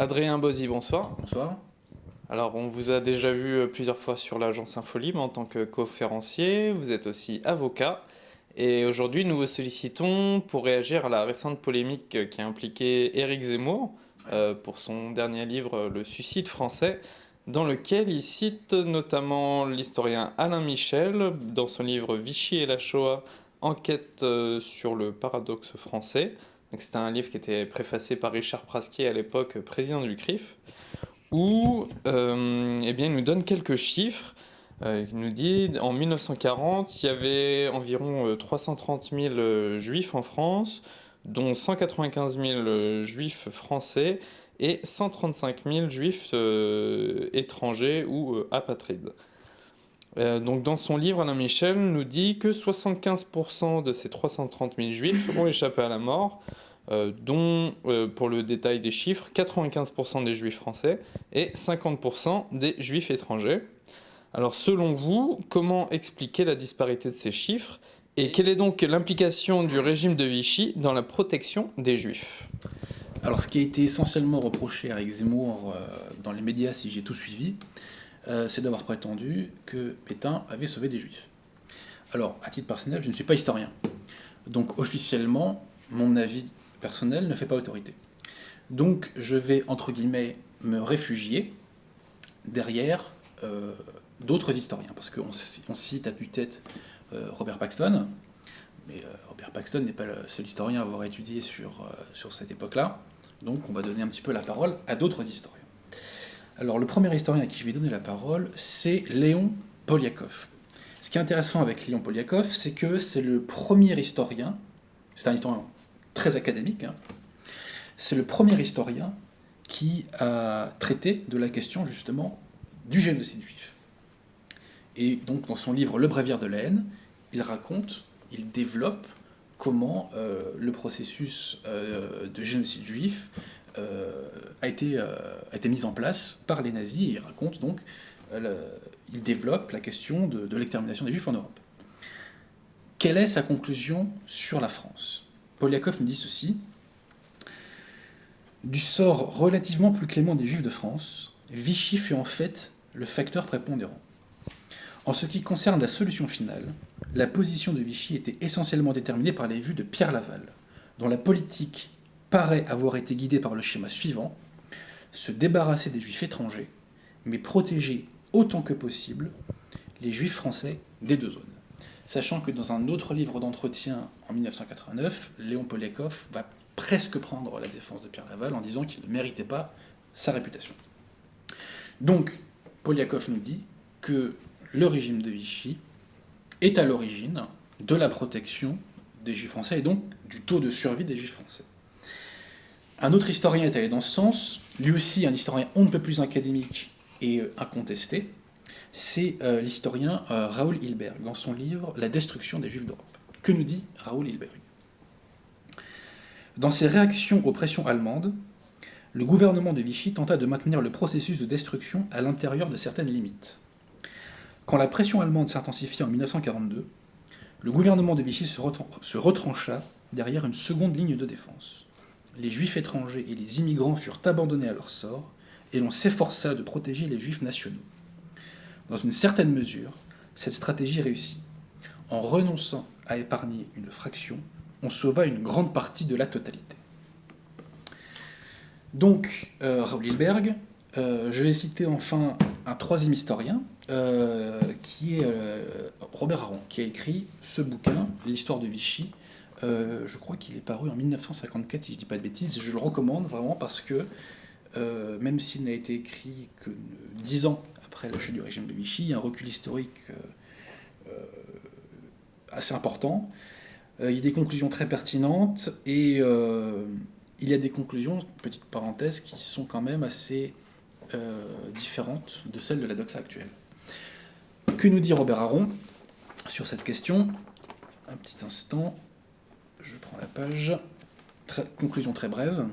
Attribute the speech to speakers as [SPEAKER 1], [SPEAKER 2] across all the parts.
[SPEAKER 1] Adrien Bozzi, bonsoir.
[SPEAKER 2] Bonsoir.
[SPEAKER 1] Alors, on vous a déjà vu plusieurs fois sur l'agence Infolibre en tant que conférencier. Vous êtes aussi avocat. Et aujourd'hui, nous vous sollicitons pour réagir à la récente polémique qui a impliqué Éric Zemmour pour son dernier livre, Le Suicide français, dans lequel il cite notamment l'historien Alain Michel dans son livre Vichy et la Shoah, enquête sur le paradoxe français. Donc, c'était un livre qui était préfacé par Richard Prasquier à l'époque, président du CRIF, où eh bien, il nous donne quelques chiffres. Il nous dit en 1940, il y avait environ 330 000 juifs en France, dont 195 000 juifs français et 135 000 juifs étrangers ou apatrides. Donc dans son livre, Alain Michel nous dit que 75% de ces 330 000 juifs ont échappé à la mort, dont, pour le détail des chiffres, 95% des juifs français et 50% des juifs étrangers. Alors selon vous, comment expliquer la disparité de ces chiffres et quelle est donc l'implication du régime de Vichy dans la protection des juifs?
[SPEAKER 2] Alors, ce qui a été essentiellement reproché à Eric Zemmour dans les médias, si j'ai tout suivi, c'est d'avoir prétendu que Pétain avait sauvé des juifs. Alors, à titre personnel, je ne suis pas historien. Donc, officiellement, mon avis personnel ne fait pas autorité. Donc, je vais, entre guillemets, me réfugier derrière d'autres historiens. Parce qu'on cite à tue-tête Robert Paxton, mais Robert Paxton n'est pas le seul historien à avoir étudié sur cette époque-là. Donc on va donner un petit peu la parole à d'autres historiens. Alors le premier historien à qui je vais donner la parole, c'est Léon Poliakov. Ce qui est intéressant avec Léon Poliakov, c'est que c'est le premier historien, c'est un historien très académique, hein, c'est le premier historien qui a traité de la question justement du génocide juif. Et donc dans son livre Le Bréviaire de la haine, il développe comment le processus de génocide juif a été mis en place par les nazis, et il raconte donc, il développe la question de l'extermination des juifs en Europe. Quelle est sa conclusion sur la France? Poliakov nous dit ceci: du sort relativement plus clément des juifs de France, Vichy fut en fait le facteur prépondérant. En ce qui concerne la solution finale, la position de Vichy était essentiellement déterminée par les vues de Pierre Laval, dont la politique paraît avoir été guidée par le schéma suivant: se débarrasser des juifs étrangers, mais protéger autant que possible les juifs français des deux zones. Sachant que dans un autre livre d'entretien en 1989, Léon Poliakov va presque prendre la défense de Pierre Laval en disant qu'il ne méritait pas sa réputation. Donc, Poliakov nous dit que le régime de Vichy est à l'origine de la protection des juifs français et donc du taux de survie des juifs français. Un autre historien est allé dans ce sens, lui aussi un historien on ne peut plus académique et incontesté, c'est l'historien Raoul Hilberg, dans son livre La destruction des juifs d'Europe. Que nous dit Raoul Hilberg? Dans ses réactions aux pressions allemandes, le gouvernement de Vichy tenta de maintenir le processus de destruction à l'intérieur de certaines limites. Quand la pression allemande s'intensifia en 1942, le gouvernement de Vichy se retrancha derrière une seconde ligne de défense. Les juifs étrangers et les immigrants furent abandonnés à leur sort, et l'on s'efforça de protéger les juifs nationaux. Dans une certaine mesure, cette stratégie réussit. En renonçant à épargner une fraction, on sauva une grande partie de la totalité. Donc, Raoul Hilberg, je vais citer enfin un troisième historien, qui est Robert Aron, qui a écrit ce bouquin, L'histoire de Vichy. Je crois qu'il est paru en 1954, si je ne dis pas de bêtises. Je le recommande vraiment parce que, même s'il n'a été écrit que 10 ans après la chute du régime de Vichy, il y a un recul historique assez important. Il y a des conclusions très pertinentes et il y a des conclusions, petite parenthèse, qui sont quand même assez différentes de celles de la doxa actuelle. Que nous dit Robert Aron sur cette question? Un petit instant, je prends la page. Conclusion très brève.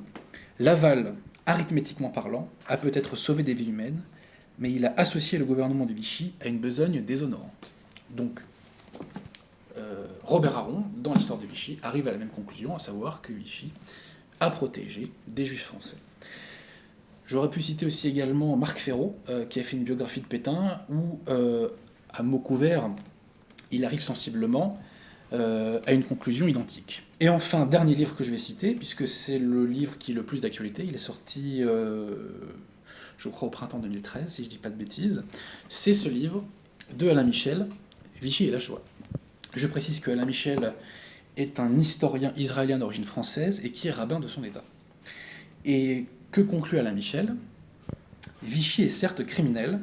[SPEAKER 2] Laval, arithmétiquement parlant, a peut-être sauvé des vies humaines, mais il a associé le gouvernement de Vichy à une besogne déshonorante. Donc, Robert Aron, dans l'histoire de Vichy, arrive à la même conclusion, à savoir que Vichy a protégé des juifs français. J'aurais pu citer aussi également Marc Ferraud, qui a fait une biographie de Pétain, où, à mots couverts, il arrive sensiblement à une conclusion identique. Et enfin, dernier livre que je vais citer, puisque c'est le livre qui est le plus d'actualité, il est sorti, je crois, au printemps 2013, si je ne dis pas de bêtises, c'est ce livre de Alain Michel, Vichy et la Shoah. Je précise que Alain Michel est un historien israélien d'origine française et qui est rabbin de son État. Et que conclut Alain Michel? Vichy est certes criminel,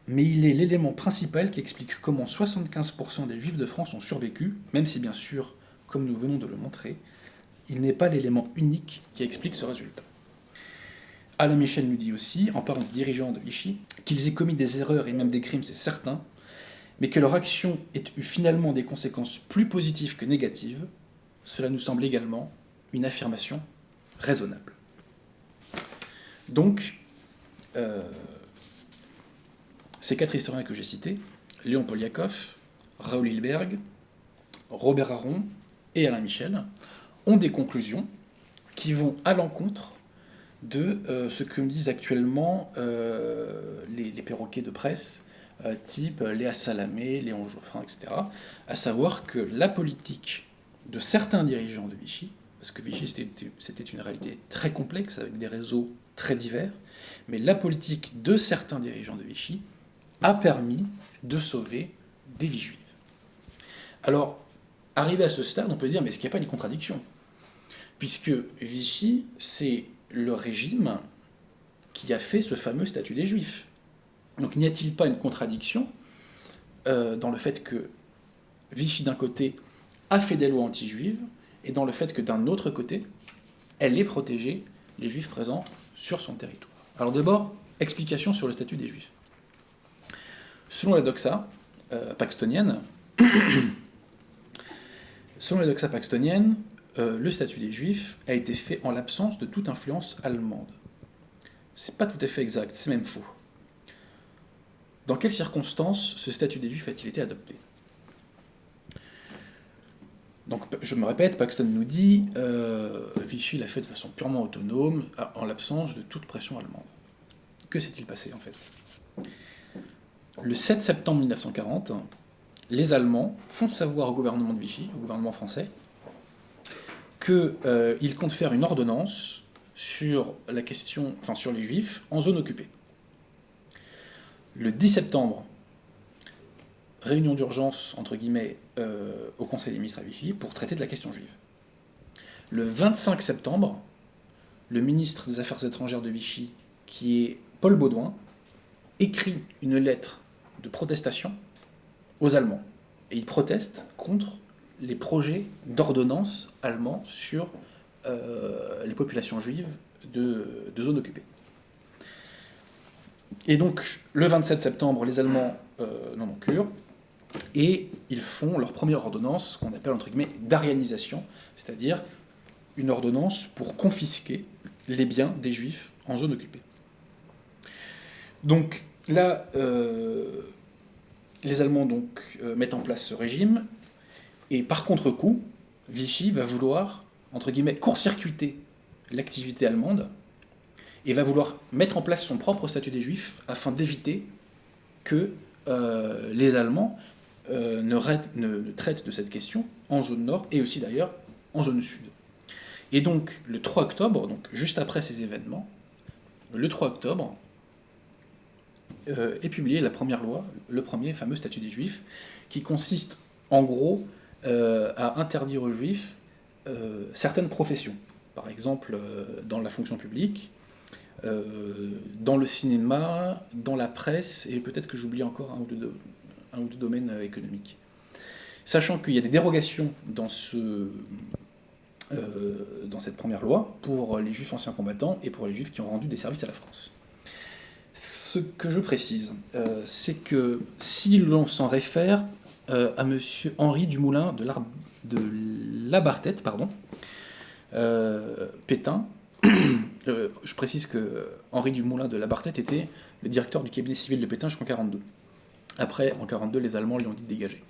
[SPEAKER 2] mais il est l'élément principal qui explique comment 75% des Juifs de France ont survécu, même si bien sûr, comme nous venons de le montrer, il n'est pas l'élément unique qui explique ce résultat. Alain Michel nous dit aussi, en parlant des dirigeants de Vichy, qu'ils aient commis des erreurs et même des crimes, c'est certain, mais que leur action ait eu finalement des conséquences plus positives que négatives, cela nous semble également une affirmation raisonnable. Donc, ces 4 historiens que j'ai cités, Léon Poliakov, Raoul Hilberg, Robert Aron et Alain Michel, ont des conclusions qui vont à l'encontre de ce que me disent actuellement les perroquets de presse, type Léa Salamé, Léon Geoffrin, etc., à savoir que la politique de certains dirigeants de Vichy, parce que Vichy c'était une réalité très complexe, avec des réseaux très divers, mais la politique de certains dirigeants de Vichy a permis de sauver des vies juives. Alors, arrivé à ce stade, on peut se dire, mais est-ce qu'il n'y a pas des contradictions? Puisque Vichy, c'est le régime qui a fait ce fameux statut des Juifs. Donc n'y a-t-il pas une contradiction dans le fait que Vichy, d'un côté, a fait des lois anti-juives, et dans le fait que, d'un autre côté, elle ait protégé les Juifs présents sur son territoire? Alors d'abord, explication sur le statut des Juifs. Selon la doxa paxtonienne, le statut des Juifs a été fait en l'absence de toute influence allemande. C'est pas tout à fait exact, c'est même faux. Dans quelles circonstances ce statut des Juifs a-t-il été adopté? Donc, je me répète, Paxton nous dit Vichy l'a fait de façon purement autonome, en l'absence de toute pression allemande. Que s'est-il passé en fait? Le 7 septembre 1940, les Allemands font savoir au gouvernement de Vichy, au gouvernement français, qu'ils comptent faire une ordonnance sur la question, enfin sur les Juifs en zone occupée. Le 10 septembre, réunion d'urgence, entre guillemets, au Conseil des ministres à Vichy pour traiter de la question juive. Le 25 septembre, le ministre des Affaires étrangères de Vichy, qui est Paul Baudouin, écrit une lettre de protestation aux Allemands. Et il proteste contre les projets d'ordonnance allemands sur les populations juives de zones occupées. Et donc, le 27 septembre, les Allemands n'en ont cure, et ils font leur première ordonnance, qu'on appelle entre guillemets d'arianisation, c'est-à-dire une ordonnance pour confisquer les biens des Juifs en zone occupée. Donc là, les Allemands mettent en place ce régime, et par contre-coup, Vichy va vouloir, entre guillemets, court-circuiter l'activité allemande, et va vouloir mettre en place son propre statut des Juifs afin d'éviter que les Allemands ne traitent de cette question en zone nord, et aussi d'ailleurs en zone sud. Et donc, le 3 octobre, donc juste après ces événements, le 3 octobre, est publiée la première loi, le premier fameux statut des Juifs, qui consiste en gros à interdire aux Juifs certaines professions. Par exemple, dans la fonction publique, dans le cinéma, dans la presse, et peut-être que j'oublie encore un ou deux domaines économiques. Sachant qu'il y a des dérogations dans cette première loi pour les Juifs anciens combattants et pour les Juifs qui ont rendu des services à la France. Ce que je précise, c'est que si l'on s'en réfère à M. Henri Dumoulin de Labartette, Pétain, je précise que Henri Dumoulin de Labartette était le directeur du cabinet civil de Pétain jusqu'en 1942. Après, en 1942, les Allemands lui ont dit de dégager.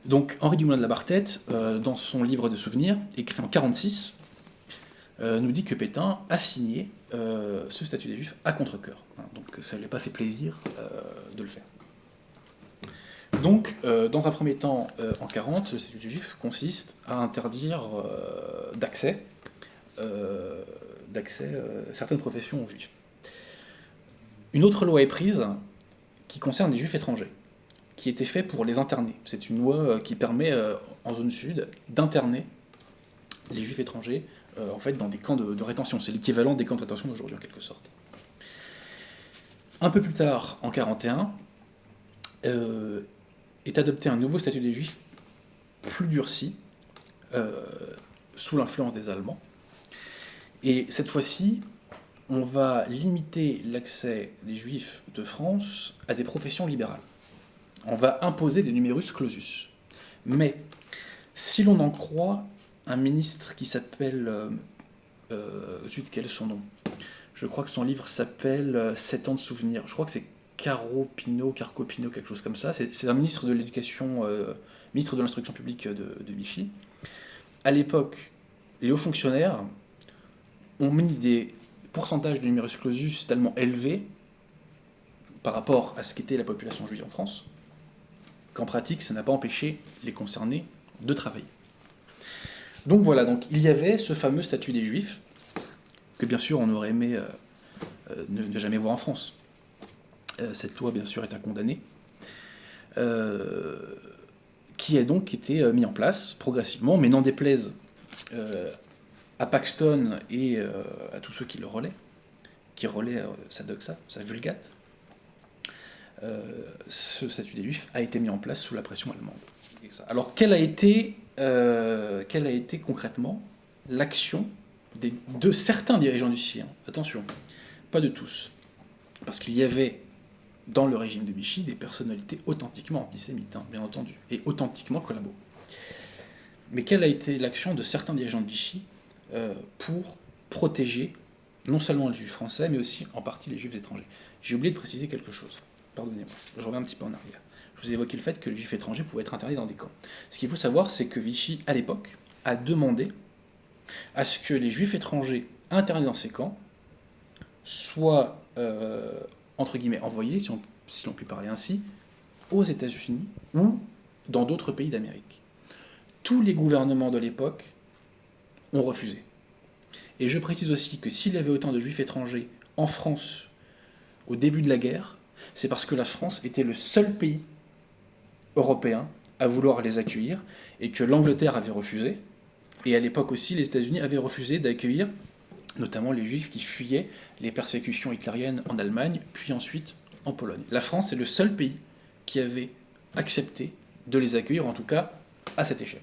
[SPEAKER 2] Donc Henri Dumoulin de Labartette, dans son livre de souvenirs, écrit en 1946, nous dit que Pétain a signé ce statut des Juifs à contre-cœur. Hein, donc ça ne lui a pas fait plaisir de le faire. Donc, dans un premier temps, en 1940, le statut des Juifs consiste à interdire d'accès certaines professions aux Juifs. Une autre loi est prise qui concerne les Juifs étrangers, qui était faite pour les interner. C'est une loi qui permet, en zone sud, d'interner les Juifs étrangers en fait, dans des camps de rétention. C'est l'équivalent des camps de rétention d'aujourd'hui, en quelque sorte. Un peu plus tard, en 1941, est adopté un nouveau statut des Juifs plus durci, sous l'influence des Allemands. Et cette fois-ci, on va limiter l'accès des Juifs de France à des professions libérales. On va imposer des numerus clausus. Mais, si l'on en croit un ministre qui s'appelle... quel est son nom ? Je crois que son livre s'appelle « 7 ans de souvenirs ». Je crois que c'est Carcopino, quelque chose comme ça. C'est un ministre de l'éducation, ministre de l'instruction publique de Vichy. À l'époque, les hauts fonctionnaires ont mis des pourcentages de numerus clausus tellement élevés par rapport à ce qu'était la population juive en France, qu'en pratique, ça n'a pas empêché les concernés de travailler. Donc voilà, donc il y avait ce fameux statut des Juifs, que bien sûr on aurait aimé ne jamais voir en France. Cette loi, bien sûr, est à condamner, qui a donc été mis en place progressivement, mais n'en déplaise à Paxton et à tous ceux qui le relaient, qui relaient sa doxa, sa vulgate. Ce statut des Juifs a été mis en place sous la pression allemande. Alors, quelle a été concrètement l'action de certains dirigeants du Vichy, hein. Attention, pas de tous. Parce qu'il y avait, dans le régime de Vichy, des personnalités authentiquement antisémites, hein, bien entendu, et authentiquement collabos. Mais quelle a été l'action de certains dirigeants de Vichy pour protéger non seulement les Juifs français, mais aussi en partie les Juifs étrangers ? J'ai oublié de préciser quelque chose. Pardonnez-moi, je reviens un petit peu en arrière. Je vous ai évoqué le fait que les Juifs étrangers pouvaient être internés dans des camps. Ce qu'il faut savoir, c'est que Vichy, à l'époque, a demandé à ce que les Juifs étrangers internés dans ces camps soient, entre guillemets, envoyés, si l'on peut parler ainsi, aux États-Unis ou dans d'autres pays d'Amérique. Tous les gouvernements de l'époque ont refusé. Et je précise aussi que s'il y avait autant de Juifs étrangers en France au début de la guerre, c'est parce que la France était le seul pays européen à vouloir les accueillir, et que l'Angleterre avait refusé, et à l'époque aussi les États-Unis avaient refusé d'accueillir notamment les Juifs qui fuyaient les persécutions hitlériennes en Allemagne, puis ensuite en Pologne. La France est le seul pays qui avait accepté de les accueillir, en tout cas à cette échelle.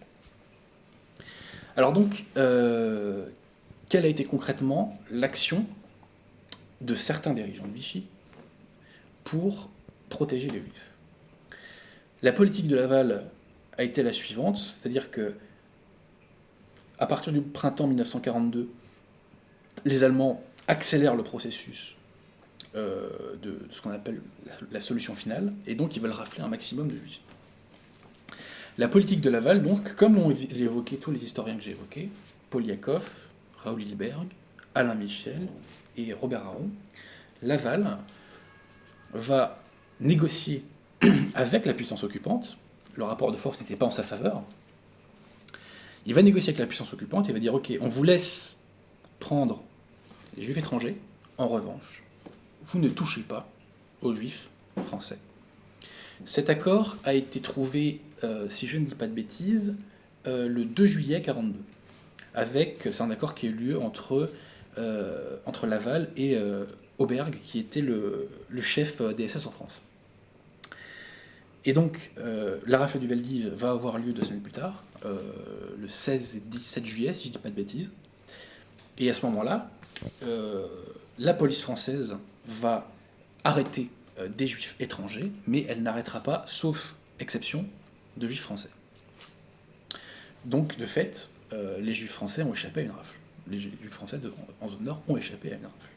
[SPEAKER 2] Alors donc, quelle a été concrètement l'action de certains dirigeants de Vichy pour protéger les Juifs ? La politique de Laval a été la suivante, c'est-à-dire que à partir du printemps 1942, les Allemands accélèrent le processus de ce qu'on appelle la solution finale, et donc ils veulent rafler un maximum de Juifs. La politique de Laval, donc, comme l'ont évoqué tous les historiens que j'ai évoqués, Paul Yakov, Raoul Hilberg, Alain Michel et Robert Aron, Laval va négocier avec la puissance occupante. Le rapport de force n'était pas en sa faveur. Il va négocier avec la puissance occupante et va dire « Ok, on vous laisse prendre les Juifs étrangers, en revanche, vous ne touchez pas aux Juifs français. » Cet accord a été trouvé, si je ne dis pas de bêtises, le 2 juillet 1942. C'est un accord qui a eu lieu entre Laval et Auberg, qui était le chef des SS en France. Et donc, la rafle du Veldiv va avoir lieu 2 semaines plus tard, le 16 et 17 juillet, si je ne dis pas de bêtises. Et à ce moment-là, la police française va arrêter des Juifs étrangers, mais elle n'arrêtera pas, sauf exception, de Juifs français. Donc, de fait, les Juifs français ont échappé à une rafle. Les Juifs français en zone nord ont échappé à une rafle.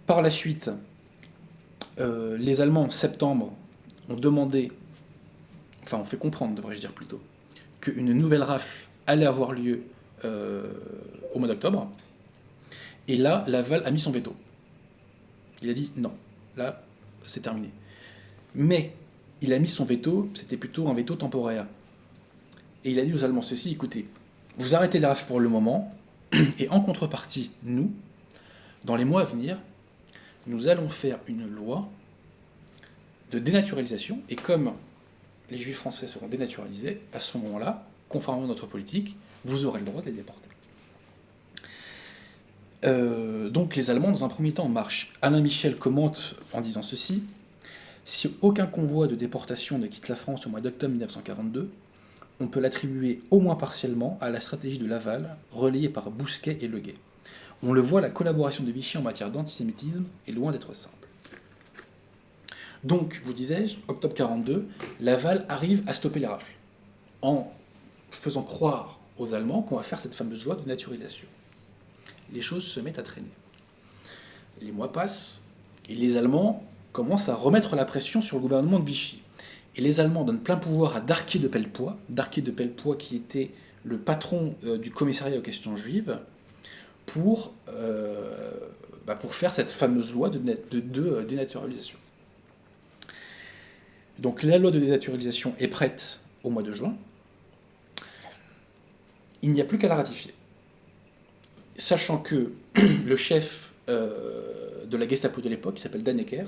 [SPEAKER 2] Par la suite, les Allemands, en septembre, ont demandé, enfin, ont fait comprendre, devrais-je dire plutôt, qu'une nouvelle rafle allait avoir lieu au mois d'octobre. Et là, Laval a mis son veto. Il a dit non, là, c'est terminé. Mais il a mis son veto, c'était plutôt un veto temporaire. Et il a dit aux Allemands ceci, écoutez, vous arrêtez les rafles pour le moment, et en contrepartie, nous, dans les mois à venir, nous allons faire une loi de dénaturalisation, et comme les Juifs français seront dénaturalisés, à ce moment-là, conformément à notre politique, vous aurez le droit de les déporter. Donc les Allemands, dans un premier temps, marchent. Alain Michel commente en disant ceci: si aucun convoi de déportation ne quitte la France au mois d'octobre 1942, on peut l'attribuer au moins partiellement à la stratégie de Laval, relayée par Bousquet et Leguet. On le voit, la collaboration de Vichy en matière d'antisémitisme est loin d'être simple. Donc, vous disais-je, octobre 1942, Laval arrive à stopper les rafles, en faisant croire aux Allemands qu'on va faire cette fameuse loi de naturalisation. Les choses se mettent à traîner. Les mois passent, et les Allemands commencent à remettre la pression sur le gouvernement de Vichy. Et les Allemands donnent plein pouvoir à Darquier de Pellepoix, qui était le patron du commissariat aux questions juives, pour faire cette fameuse loi de dénaturalisation. Donc la loi de dénaturalisation est prête au mois de juin. Il n'y a plus qu'à la ratifier. Sachant que le chef de la Gestapo de l'époque, qui s'appelle Dannecker,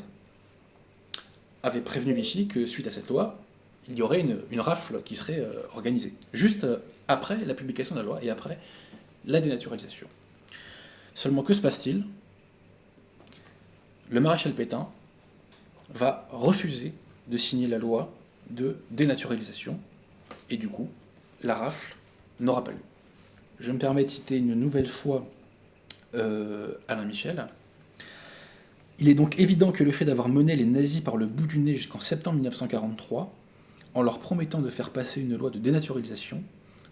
[SPEAKER 2] avait prévenu Vichy que suite à cette loi, il y aurait une rafle qui serait organisée, juste après la publication de la loi et après la dénaturalisation. Seulement, que se passe-t-il ? Le maréchal Pétain va refuser de signer la loi de dénaturalisation, et du coup, la rafle n'aura pas lieu. Je me permets de citer une nouvelle fois Alain Michel. Il est donc évident que le fait d'avoir mené les nazis par le bout du nez jusqu'en septembre 1943, en leur promettant de faire passer une loi de dénaturalisation,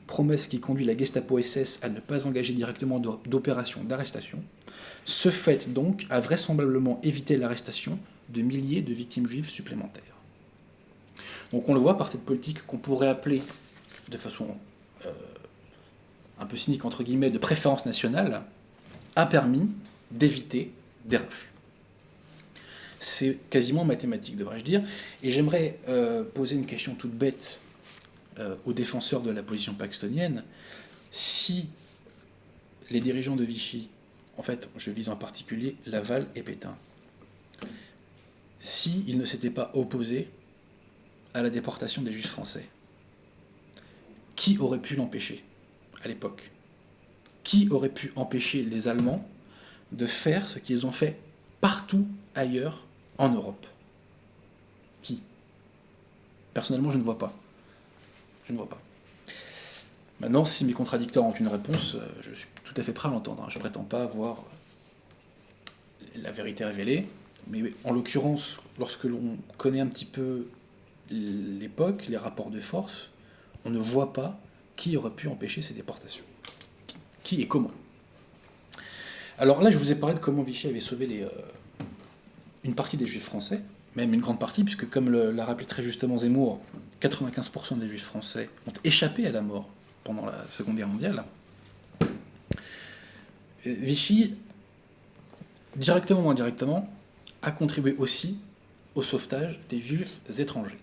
[SPEAKER 2] promesse qui conduit la Gestapo-SS à ne pas engager directement d'opération d'arrestation, ce fait donc a vraisemblablement évité l'arrestation de milliers de victimes juives supplémentaires. Donc on le voit par cette politique qu'on pourrait appeler, de façon un peu cynique entre guillemets, de préférence nationale, a permis d'éviter des refus. C'est quasiment mathématique, devrais-je dire. Et j'aimerais poser une question toute bête aux défenseurs de la position paxtonienne. Si les dirigeants de Vichy, en fait, je vise en particulier Laval et Pétain, s'ils ne s'étaient pas opposés à la déportation des Juifs français, qui aurait pu l'empêcher à l'époque ? Qui aurait pu empêcher les Allemands de faire ce qu'ils ont fait partout ailleurs en Europe ? Qui ? Personnellement, je ne vois pas. Je ne vois pas. Maintenant, si mes contradicteurs ont une réponse, je suis tout à fait prêt à l'entendre. Je ne prétends pas avoir la vérité révélée, mais en l'occurrence, lorsque l'on connaît un petit peu l'époque, les rapports de force, on ne voit pas qui aurait pu empêcher ces déportations. Qui et comment ? Alors là, je vous ai parlé de comment Vichy avait sauvé une partie des Juifs français, même une grande partie, puisque comme l'a rappelé très justement Zemmour, 95% des Juifs français ont échappé à la mort pendant la Seconde Guerre mondiale. Vichy, directement ou indirectement, a contribué aussi au sauvetage des Juifs étrangers.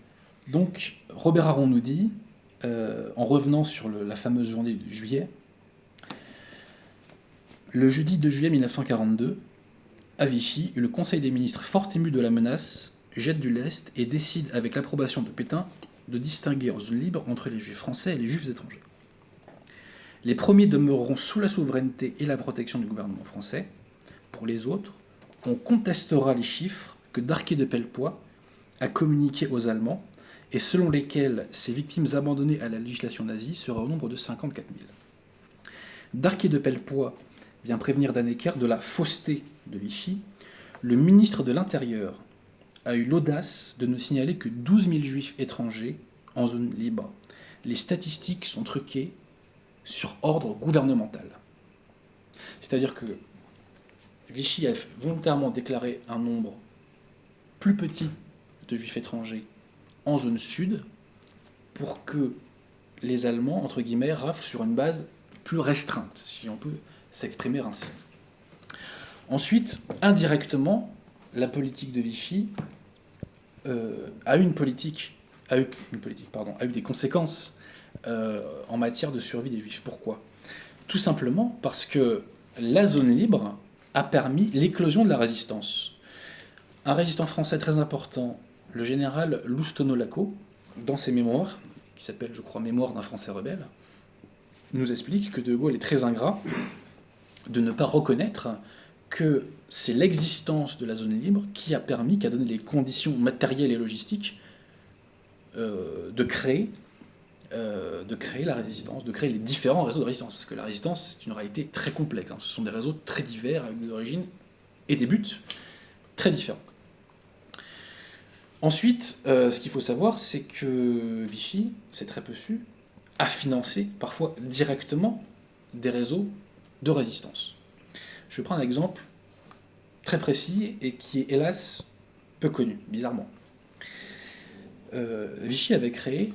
[SPEAKER 2] Donc, Robert Aron nous dit, en revenant sur la fameuse journée de juillet, le jeudi 2 juillet 1942, à Vichy, le Conseil des ministres, fort ému de la menace, jette du lest et décide, avec l'approbation de Pétain, de distinguer en zone libre entre les Juifs français et les Juifs étrangers. Les premiers demeureront sous la souveraineté et la protection du gouvernement français. Pour les autres, on contestera les chiffres que Darquier de Pellepoix a communiqués aux Allemands et selon lesquels ces victimes abandonnées à la législation nazie seraient au nombre de 54 000. Darquier de Pellepoix vient prévenir Dannecker de la fausseté de Vichy. Le ministre de l'Intérieur a eu l'audace de ne signaler que 12 000 juifs étrangers en zone libre. Les statistiques sont truquées sur ordre gouvernemental. C'est-à-dire que Vichy a volontairement déclaré un nombre plus petit de juifs étrangers en zone sud pour que les Allemands, entre guillemets, raflent sur une base plus restreinte, si on peut s'exprimer ainsi. Ensuite, indirectement, la politique de Vichy a eu des conséquences en matière de survie des Juifs. Pourquoi ? Tout simplement parce que la zone libre a permis l'éclosion de la résistance. Un résistant français très important, le général Loustonot-Laco, dans ses mémoires, qui s'appelle, je crois, Mémoires d'un Français rebelle, nous explique que De Gaulle est très ingrat de ne pas reconnaître que c'est l'existence de la zone libre qui a donné les conditions matérielles et logistiques de créer la résistance, de créer les différents réseaux de résistance. Parce que la résistance, c'est une réalité très complexe. Ce sont des réseaux très divers, avec des origines et des buts très différents. Ensuite, ce qu'il faut savoir, c'est que Vichy, c'est très peu su, a financé, parfois directement, des réseaux de résistance. Je vais prendre un exemple très précis et qui est hélas peu connu, bizarrement. Vichy avait créé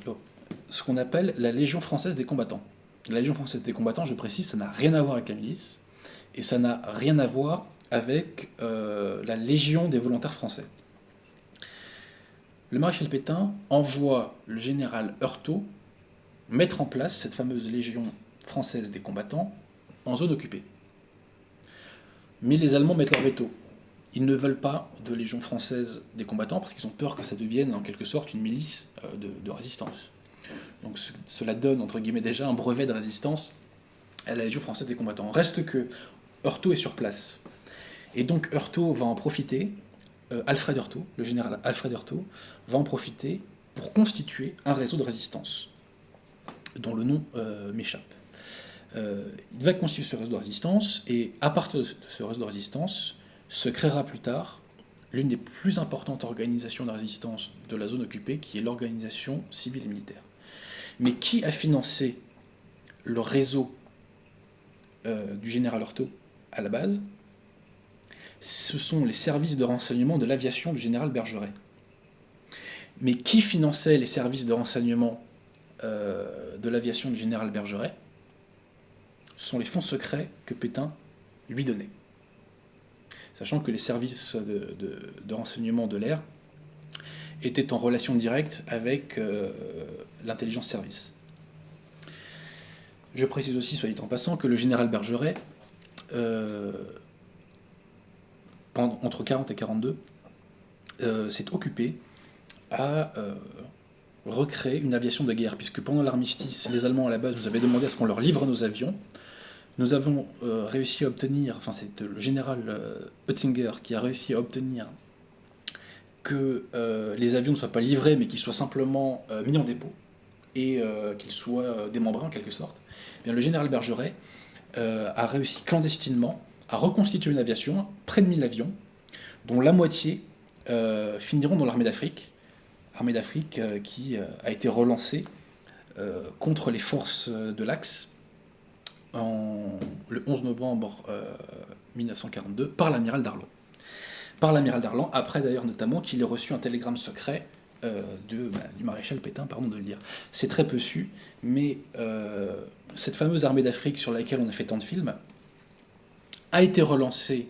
[SPEAKER 2] ce qu'on appelle la Légion française des combattants. La Légion française des combattants, je précise, ça n'a rien à voir avec la milice, et ça n'a rien à voir avec la Légion des volontaires français. Le maréchal Pétain envoie le général Heurtaud mettre en place cette fameuse Légion française des combattants en zone occupée. Mais les Allemands mettent leur veto. Ils ne veulent pas de Légion française des combattants parce qu'ils ont peur que ça devienne en quelque sorte une milice de résistance. Donc cela donne, entre guillemets, déjà un brevet de résistance à la Légion française des combattants. Reste que Heurtaud est sur place. Et donc Heurtaud va en profiter, Alfred Heurtaud, le général Alfred Heurtaud, va en profiter pour constituer un réseau de résistance, dont le nom m'échappe. Il va constituer ce réseau de résistance, et à partir de ce réseau de résistance, se créera plus tard l'une des plus importantes organisations de résistance de la zone occupée, qui est l'organisation civile et militaire. Mais qui a financé le réseau du général Heurtaud à la base ? Ce sont les services de renseignement de l'aviation du général Bergeret. Mais qui finançait les services de renseignement de l'aviation du général Bergeret ? Ce sont les fonds secrets que Pétain lui donnait. Sachant que les services de renseignement de l'air étaient en relation directe avec l'intelligence service. Je précise aussi, soit dit en passant, que le général Bergeret, entre 40 et 42, s'est occupé à recréer une aviation de guerre, puisque pendant l'armistice, les Allemands à la base nous avaient demandé à ce qu'on leur livre nos avions. Nous avons réussi à obtenir, enfin c'est le général Oettinger qui a réussi à obtenir que les avions ne soient pas livrés, mais qu'ils soient simplement mis en dépôt, et qu'ils soient démembrés en quelque sorte. Eh bien, le général Bergeret a réussi clandestinement à reconstituer une aviation, près de 1000 avions, dont la moitié finiront dans l'armée d'Afrique, qui a été relancée contre les forces de l'Axe le 11 novembre 1942 par l'amiral Darlan, après d'ailleurs notamment qu'il ait reçu un télégramme secret du maréchal Pétain, pardon de le dire. C'est très peu su, mais cette fameuse armée d'Afrique sur laquelle on a fait tant de films a été relancée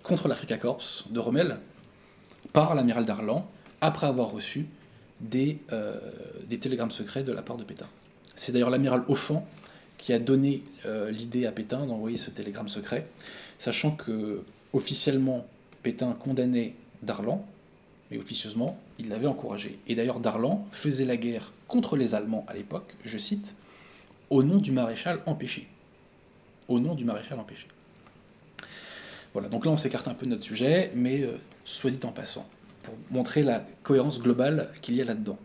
[SPEAKER 2] contre l'Africa Corps de Rommel par l'amiral Darlan, après avoir reçu des télégrammes secrets de la part de Pétain. C'est d'ailleurs l'amiral Offand qui a donné l'idée à Pétain d'envoyer ce télégramme secret, sachant que officiellement Pétain condamnait Darlan, mais officieusement il l'avait encouragé. Et d'ailleurs Darlan faisait la guerre contre les Allemands à l'époque, je cite, au nom du maréchal empêché. Au nom du maréchal empêché. Voilà, donc là on s'écarte un peu de notre sujet, mais soit dit en passant, pour montrer la cohérence globale qu'il y a là-dedans.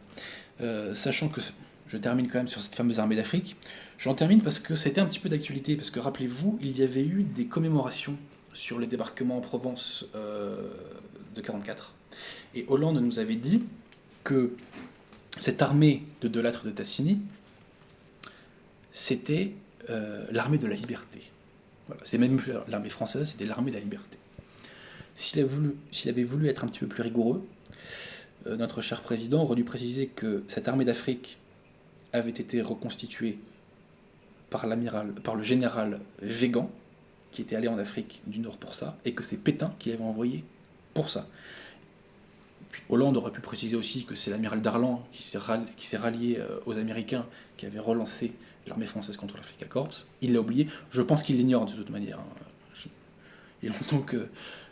[SPEAKER 2] Sachant que je termine quand même sur cette fameuse armée d'Afrique. J'en termine parce que c'était un petit peu d'actualité, parce que rappelez-vous, il y avait eu des commémorations sur les débarquements en Provence de 1944. Et Hollande nous avait dit que cette armée de Delattre et de Tassigny, c'était l'armée de la liberté. Voilà, c'est même plus l'armée française, c'était l'armée de la liberté. S'il avait voulu être un petit peu plus rigoureux, notre cher président aurait dû préciser que cette armée d'Afrique avait été reconstituée par le général Végan, qui était allé en Afrique du Nord pour ça, et que c'est Pétain qui l'avait envoyé pour ça. Puis Hollande aurait pu préciser aussi que c'est l'amiral Darlan qui s'est rallié aux Américains, qui avait relancé l'armée française contre l'Africa Corps. Il l'a oublié. Je pense qu'il l'ignore de toute manière. Il y a longtemps que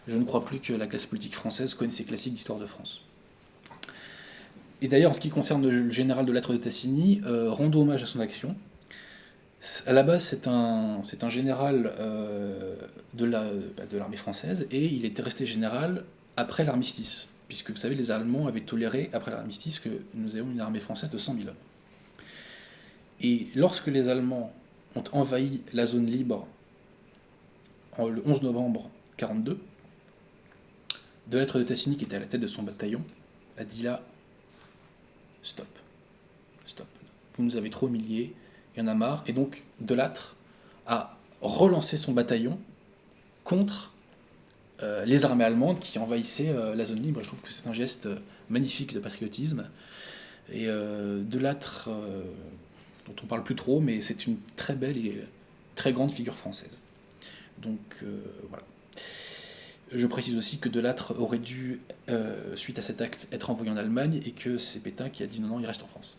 [SPEAKER 2] je ne crois plus que la classe politique française connaisse ces classiques d'histoire de France. Et d'ailleurs, en ce qui concerne le général de Lattre de Tassigny, rendons hommage à son action. À la base, c'est un général de l'armée française, et il était resté général après l'armistice, puisque vous savez, les Allemands avaient toléré, après l'armistice, que nous ayons une armée française de 100 000 hommes. Et lorsque les Allemands ont envahi la zone libre le 11 novembre 1942, de Lattre de Tassigny, qui était à la tête de son bataillon, a dit là, stop, vous nous avez trop humiliés, il y en a marre, et donc de Lattre a relancé son bataillon contre les armées allemandes qui envahissaient la zone libre. Et je trouve que c'est un geste magnifique de patriotisme. Et de Lattre, dont on parle plus trop, mais c'est une très belle et très grande figure française. Donc voilà. Je précise aussi que de Lattre aurait dû, suite à cet acte, être envoyé en Allemagne, et que c'est Pétain qui a dit non, il reste en France.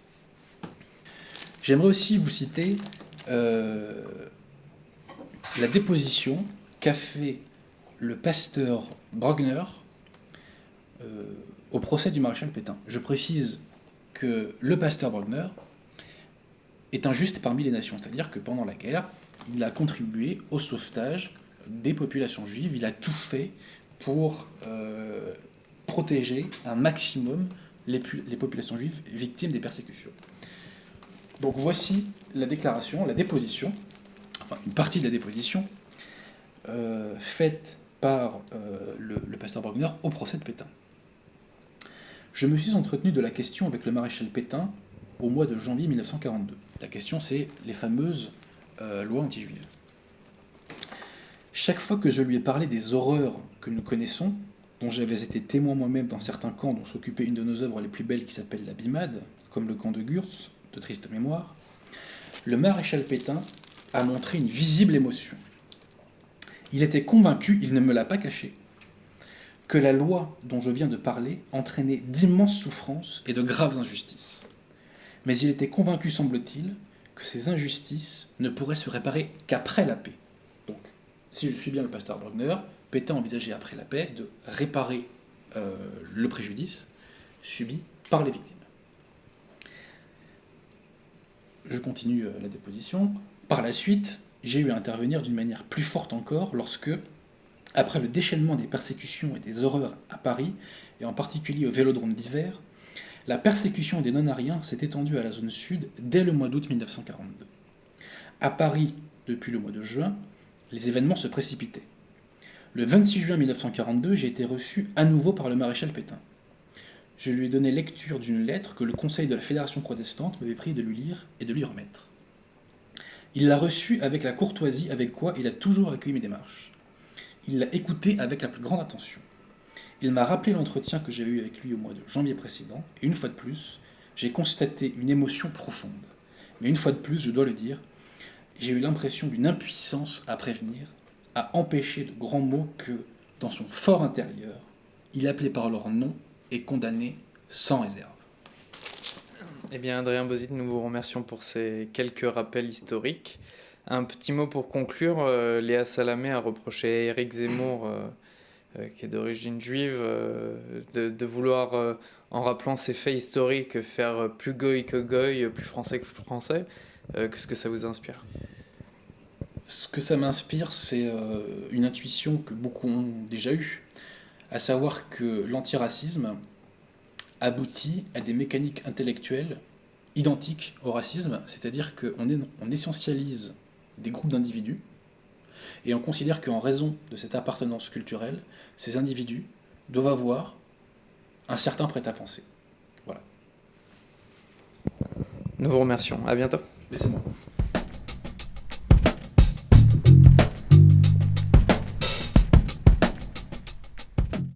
[SPEAKER 2] J'aimerais aussi vous citer la déposition qu'a fait le pasteur Brogner au procès du maréchal Pétain. Je précise que le pasteur Brogner est un juste parmi les nations, c'est-à-dire que pendant la guerre, il a contribué au sauvetage des populations juives, il a tout fait pour protéger un maximum les populations juives victimes des persécutions. Donc voici la déclaration, la déposition, enfin une partie de la déposition, faite par le pasteur Brogner au procès de Pétain. Je me suis entretenu de la question avec le maréchal Pétain au mois de janvier 1942. La question, c'est les fameuses lois anti-juives. Chaque fois que je lui ai parlé des horreurs que nous connaissons, dont j'avais été témoin moi-même dans certains camps dont s'occupait une de nos œuvres les plus belles qui s'appelle la Bimade, comme le camp de Gurs, de triste mémoire, le maréchal Pétain a montré une visible émotion. Il était convaincu, il ne me l'a pas caché, que la loi dont je viens de parler entraînait d'immenses souffrances et de graves injustices. Mais il était convaincu, semble-t-il, que ces injustices ne pourraient se réparer qu'après la paix. Donc, si je suis bien le pasteur Brogner, Pétain envisageait après la paix de réparer le préjudice subi par les victimes. Je continue la déposition. Par la suite, j'ai eu à intervenir d'une manière plus forte encore lorsque, après le déchaînement des persécutions et des horreurs à Paris, et en particulier au Vélodrome d'hiver, la persécution des non-ariens s'est étendue à la zone sud dès le mois d'août 1942. À Paris, depuis le mois de juin, les événements se précipitaient. Le 26 juin 1942, j'ai été reçu à nouveau par le maréchal Pétain. Je lui ai donné lecture d'une lettre que le Conseil de la Fédération protestante m'avait pris de lui lire et de lui remettre. Il l'a reçue avec la courtoisie avec quoi il a toujours accueilli mes démarches. Il l'a écoutée avec la plus grande attention. Il m'a rappelé l'entretien que j'avais eu avec lui au mois de janvier précédent, et une fois de plus, j'ai constaté une émotion profonde. Mais une fois de plus, je dois le dire, j'ai eu l'impression d'une impuissance à prévenir, à empêcher de grands mots que, dans son fort intérieur, il appelait par leur nom et condamnait sans réserve.
[SPEAKER 1] Eh bien, Adrien Bozit, nous vous remercions pour ces quelques rappels historiques. Un petit mot pour conclure. Léa Salamé a reproché à Éric Zemmour, qui est d'origine juive, de vouloir, en rappelant ces faits historiques, faire plus goy que goy, plus français que français. Qu'est-ce que ça vous inspire ?
[SPEAKER 2] Ce que ça m'inspire, c'est une intuition que beaucoup ont déjà eue, à savoir que l'antiracisme aboutit à des mécaniques intellectuelles identiques au racisme, c'est-à-dire qu'on essentialise des groupes d'individus et on considère qu'en raison de cette appartenance culturelle, ces individus doivent avoir un certain prêt-à-penser. Voilà.
[SPEAKER 1] Nous vous remercions. À bientôt.
[SPEAKER 2] Mais c'est bon.